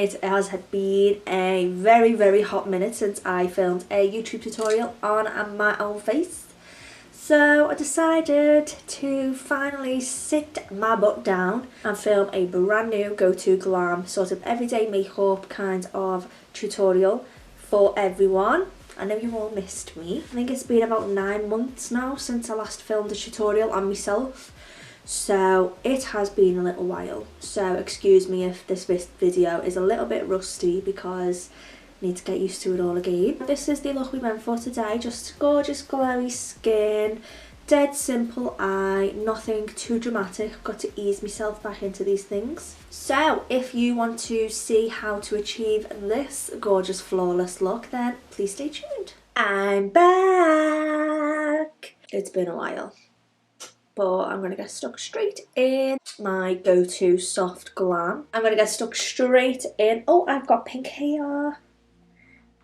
it has been a very hot minute since I filmed a YouTube tutorial on my own face. So I decided to finally sit my butt down and film a brand new go-to glam sort of everyday makeup kind of tutorial for everyone. I know you all missed me. I think it's been about 9 months now since I last filmed a tutorial on myself. So it has been a little while. So excuse me if this video is a little bit rusty because I need to get used to it all again. This is the look we went for today. Just gorgeous glowy skin, dead simple eye, nothing too dramatic. Got to ease myself back into these things. So if you want to see how to achieve this gorgeous flawless look, then please stay tuned. I'm back. It's been a while, but I'm going to get stuck straight in my go-to soft glam. I'm going to get stuck straight in. Oh, I've got pink hair.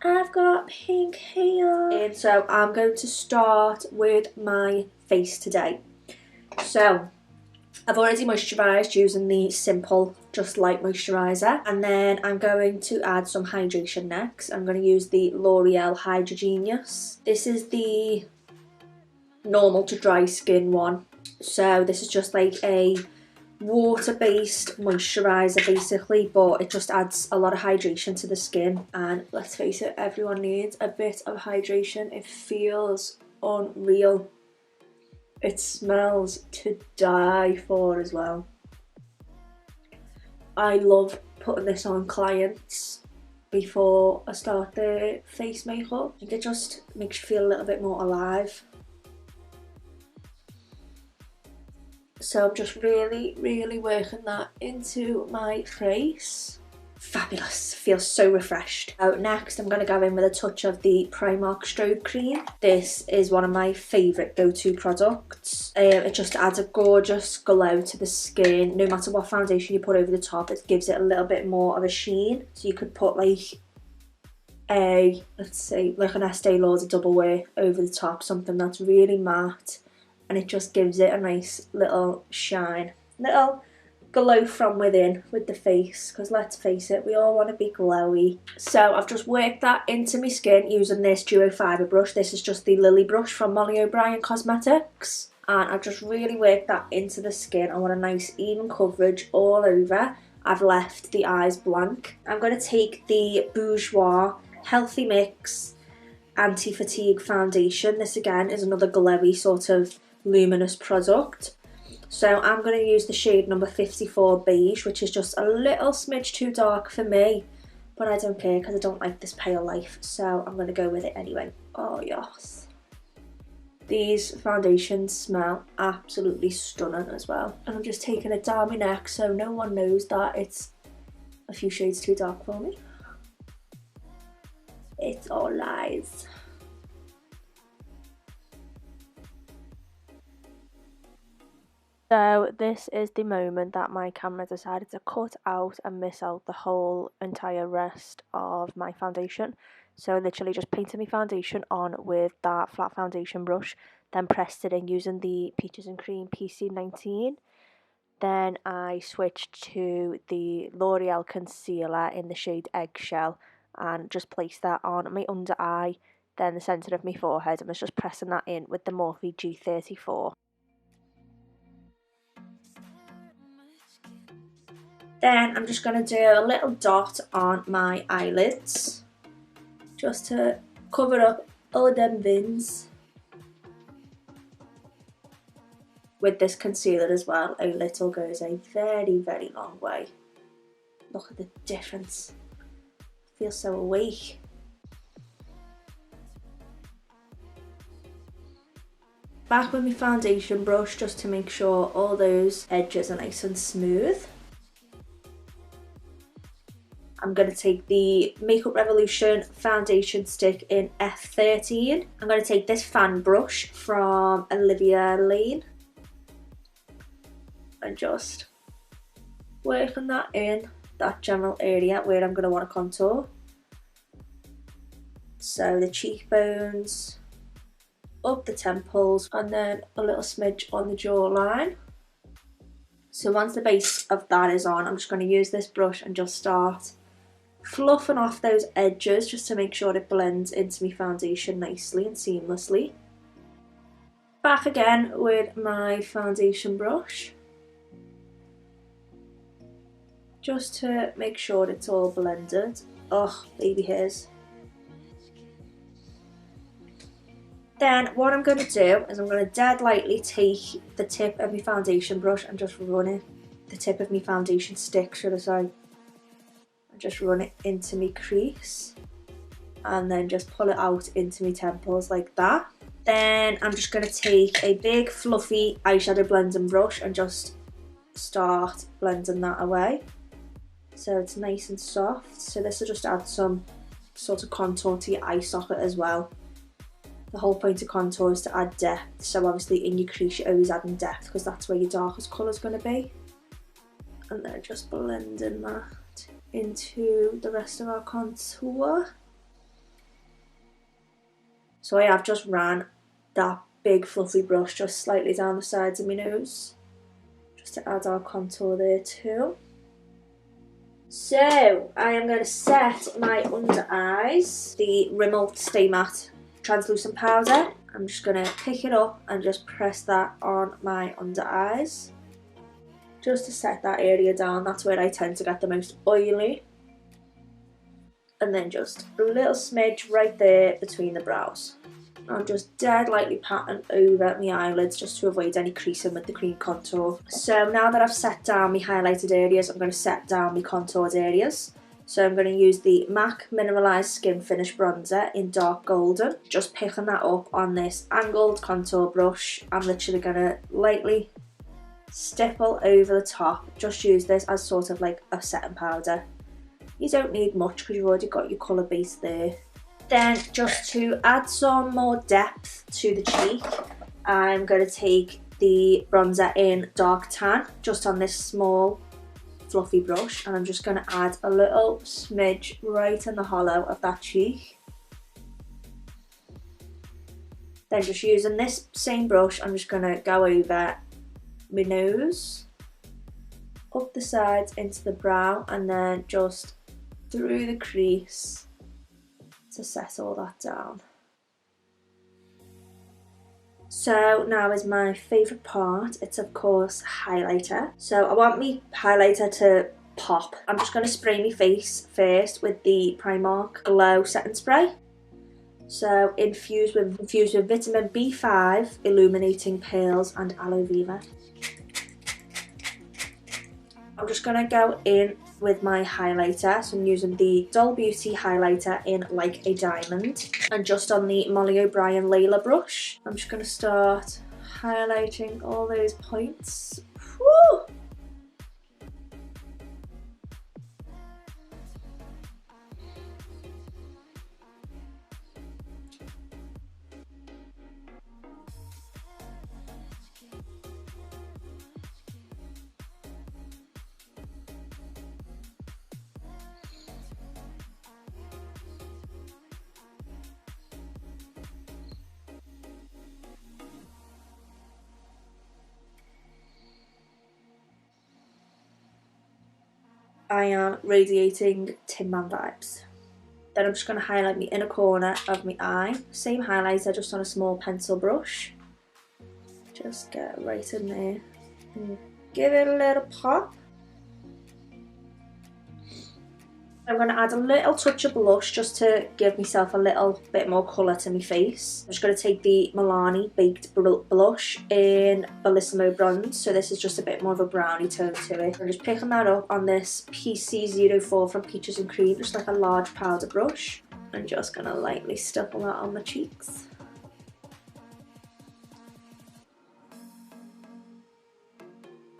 I've got pink hair. And so I'm going to start with my face today. So I've already moisturised using the Simple Just Light moisturiser, and then I'm going to add some hydration next. I'm going to use the L'Oreal Hydrogenius. This is the normal to dry skin one. So this is just like a water-based moisturiser basically, but it just adds a lot of hydration to the skin, and let's face it, everyone needs a bit of hydration. It feels unreal. It smells to die for as well. I love putting this on clients before I start their face makeup. I think it just makes you feel a little bit more alive. So I'm just really working that into my face. Fabulous, feels so refreshed. Next I'm going to go in with a touch of the Primark Strobe Cream. This is one of my favourite go-to products. It just adds a gorgeous glow to the skin. No matter what foundation you put over the top, it gives it a little bit more of a sheen. So you could put like let's say like an Estee Lauder Double Wear over the top, something that's really matte, and it just gives it a nice little shine, little glow from within with the face, because let's face it, we all want to be glowy. So I've just worked that into my skin using this Duo Fibre brush. This is just the Lily brush from Molly O'Brien Cosmetics, and I've just really worked that into the skin. I want a nice even coverage all over. I've left the eyes blank. I'm going to take the Bourjois Healthy Mix Anti-Fatigue Foundation. This again is another glowy sort of luminous product. So I'm going to use the shade number 54 Beige, which is just a little smidge too dark for me, but I don't care because I don't like this pale life, so I'm going to go with it anyway. Oh yes. These foundations smell absolutely stunning as well. And I'm just taking it down my neck so no one knows that it's a few shades too dark for me. It's all lies. So this is the moment that my camera decided to cut out and miss out the whole entire rest of my foundation. So I literally just painted my foundation on with that flat foundation brush, then pressed it in using the Peaches and Cream PC19. Then I switched to the L'Oreal concealer in the shade Eggshell and just placed that on my under eye, then the centre of my forehead, and was just pressing that in with the Morphe G34. Then I'm just going to do a little dot on my eyelids, just to cover up all them veins. With this concealer as well, a little goes a very long way. Look at the difference. I feel so awake. Back with my foundation brush just to make sure all those edges are nice and smooth. I'm going to take the Makeup Revolution foundation stick in F13. I'm going to take this fan brush from Olivia Lane and just working that in that general area where I'm going to want to contour. So the cheekbones, up the temples, and then a little smidge on the jawline. So once the base of that is on, I'm just going to use this brush and just start fluffing off those edges just to make sure it blends into my foundation nicely and seamlessly. Back again with my foundation brush, just to make sure it's all blended. Oh, baby hairs. Then what I'm going to do is I'm going to dead lightly take the tip of my foundation brush and just run it, the tip of my foundation stick should I say, and just run it into my crease and then just pull it out into my temples like that. Then I'm just going to take a big fluffy eyeshadow blending brush and just start blending that away so it's nice and soft. So this will just add some sort of contour to your eye socket as well. The whole point of contour is to add depth, so obviously in your crease you're always adding depth because that's where your darkest colour is going to be. And then just blending that into the rest of our contour. So I have just ran that big fluffy brush just slightly down the sides of my nose, just to add our contour there too. So I am going to set my under eyes, the Rimmel Stay Matte translucent powder. I'm just going to pick it up and just press that on my under eyes just to set that area down. That's where I tend to get the most oily. And then just a little smidge right there between the brows. I'm just dead lightly patting over my eyelids just to avoid any creasing with the cream contour. So now that I've set down my highlighted areas, I'm going to set down my contoured areas. So I'm going to use the MAC Mineralized Skin Finish Bronzer in Dark Golden. Just picking that up on this angled contour brush. I'm literally going to lightly stipple over the top. Just use this as sort of like a setting powder. You don't need much because you've already got your colour base there. Then just to add some more depth to the cheek, I'm going to take the bronzer in Dark Tan just on this small fluffy brush, and I'm just going to add a little smidge right in the hollow of that cheek. Then just using this same brush, I'm just going to go over my nose, up the sides into the brow, and then just through the crease to set all that down. So now is my favourite part. It's of course highlighter. So I want my highlighter to pop. I'm just going to spray my face first with the Primark Glow Setting Spray. So infused with vitamin B5, illuminating pearls and aloe vera. I'm just going to go in with my highlighter. So I'm using the Doll Beauty highlighter in Like a Diamond, and just on the Molly O'Brien Layla brush I'm just going to start highlighting all those points. Woo! I am radiating Tin Man vibes. Then I'm just going to highlight my inner corner of my eye. Same highlighter, just on a small pencil brush. Just get right in there and give it a little pop. I'm going to add a little touch of blush just to give myself a little bit more colour to my face. I'm just going to take the Milani Baked Blush in Bellissimo Bronze. So this is just a bit more of a brownie tone to it. I'm just picking that up on this PC04 from Peaches and Cream, just like a large powder brush. I'm just going to lightly stipple that on my cheeks.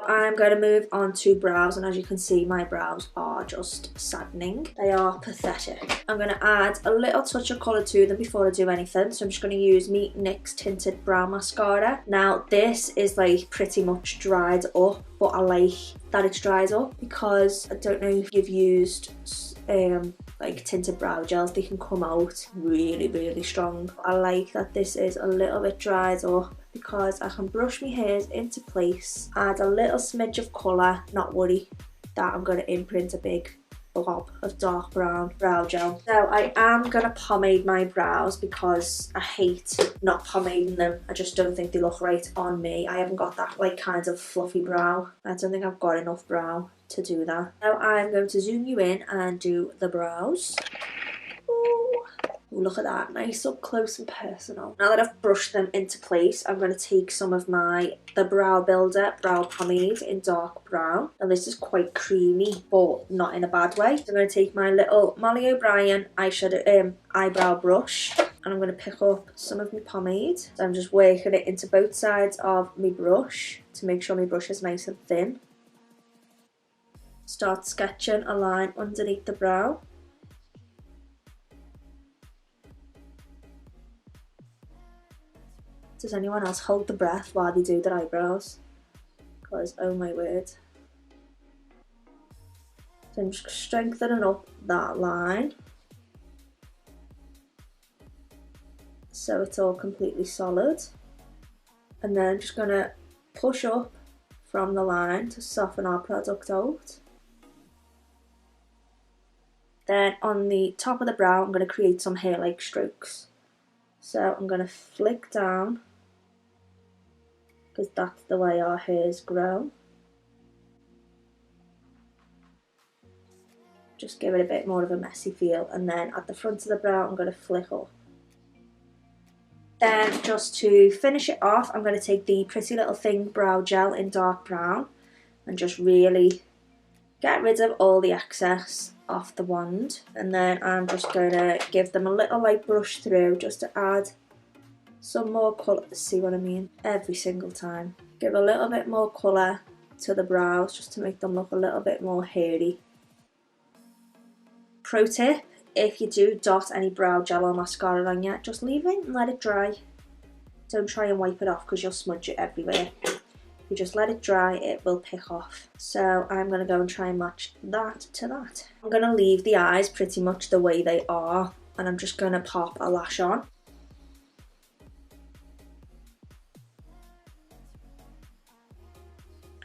I'm going to move on to brows, and as you can see my brows are just saddening. They are pathetic. I'm going to add a little touch of colour to them before I do anything, so I'm just going to use my NYX Tinted Brow Mascara. Now this is like pretty much dried up, but I like that it's dried up because I don't know if you've used like tinted brow gels, they can come out really strong. I like that this is a little bit dried up because I can brush my hairs into place, add a little smidge of colour, not worry that I'm going to imprint a big blob of dark brown brow gel. So I am going to pomade my brows because I hate not pomading them. I just don't think they look right on me. I haven't got that like kind of fluffy brow. I don't think I've got enough brow to do that. Now I'm going to zoom you in and do the brows. Ooh, look at that, nice up close and personal. Now that I've brushed them into place, I'm going to take some of the Brow Builder Brow Pomade in dark brown. And this is quite creamy, but not in a bad way. So I'm going to take my little Molly O'Brien eyeshadow eyebrow brush, and I'm going to pick up some of my pomade. So I'm just working it into both sides of my brush to make sure my brush is nice and thin. Start sketching a line underneath the brow. Does anyone else hold the breath while they do their eyebrows? Because, oh my word. So I'm just strengthening up that line, so it's all completely solid. And then I'm just going to push up from the line to soften our product out. Then on the top of the brow, I'm going to create some hair-like strokes. So I'm going to flick down, because that's the way our hairs grow. Just give it a bit more of a messy feel, and then at the front of the brow I'm going to flick up. Then just to finish it off, I'm going to take the Pretty Little Thing brow gel in dark brown and just really get rid of all the excess off the wand. And then I'm just going to give them a little light brush through just to add some more colour. See what I mean? Every single time. Give a little bit more colour to the brows just to make them look a little bit more hairy. Pro tip, if you do dot any brow gel or mascara on you, just leave it and let it dry. Don't try and wipe it off because you'll smudge it everywhere. If you just let it dry, it will pick off. So I'm going to go and try and match that to that. I'm going to leave the eyes pretty much the way they are, and I'm just going to pop a lash on.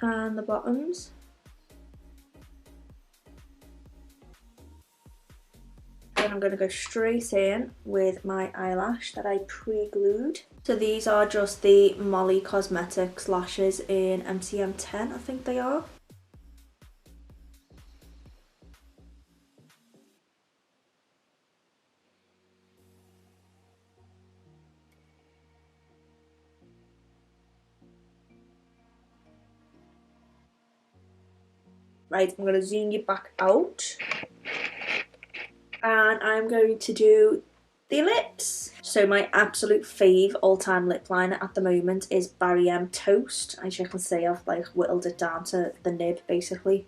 And the bottoms. Then I'm going to go straight in with my eyelash that I pre-glued. So these are just the Molly Cosmetics lashes in MCM 10, I think they are. Right, I'm going to zoom you back out. And I'm going to do the lips. So my absolute fave all-time lip liner at the moment is Barry M Toast. As you can see, I've like whittled it down to the nib basically.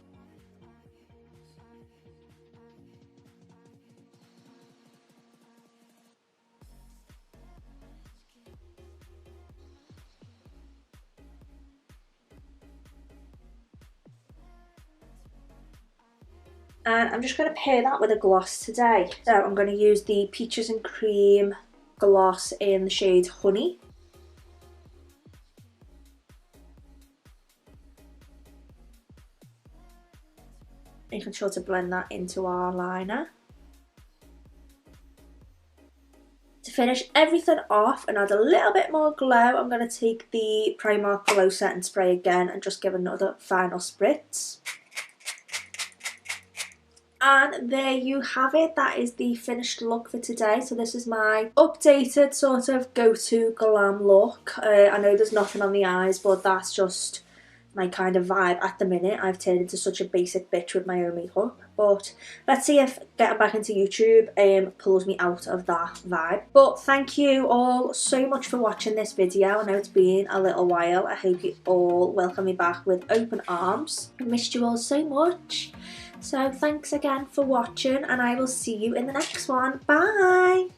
And I'm just going to pair that with a gloss today. So I'm going to use the Peaches and Cream gloss in the shade Honey. Making sure to blend that into our liner. To finish everything off and add a little bit more glow, I'm going to take the Primark Glow Setting Spray again and just give another final spritz. And there you have it, that is the finished look for today. So this is my updated sort of go-to glam look. I know there's nothing on the eyes, but that's just my kind of vibe at the minute. I've turned into such a basic bitch with my own makeup. But let's see if getting back into YouTube pulls me out of that vibe. But thank you all so much for watching this video. I know it's been a little while. I hope you all welcome me back with open arms. I missed you all so much. So thanks again for watching, and I will see you in the next one. Bye!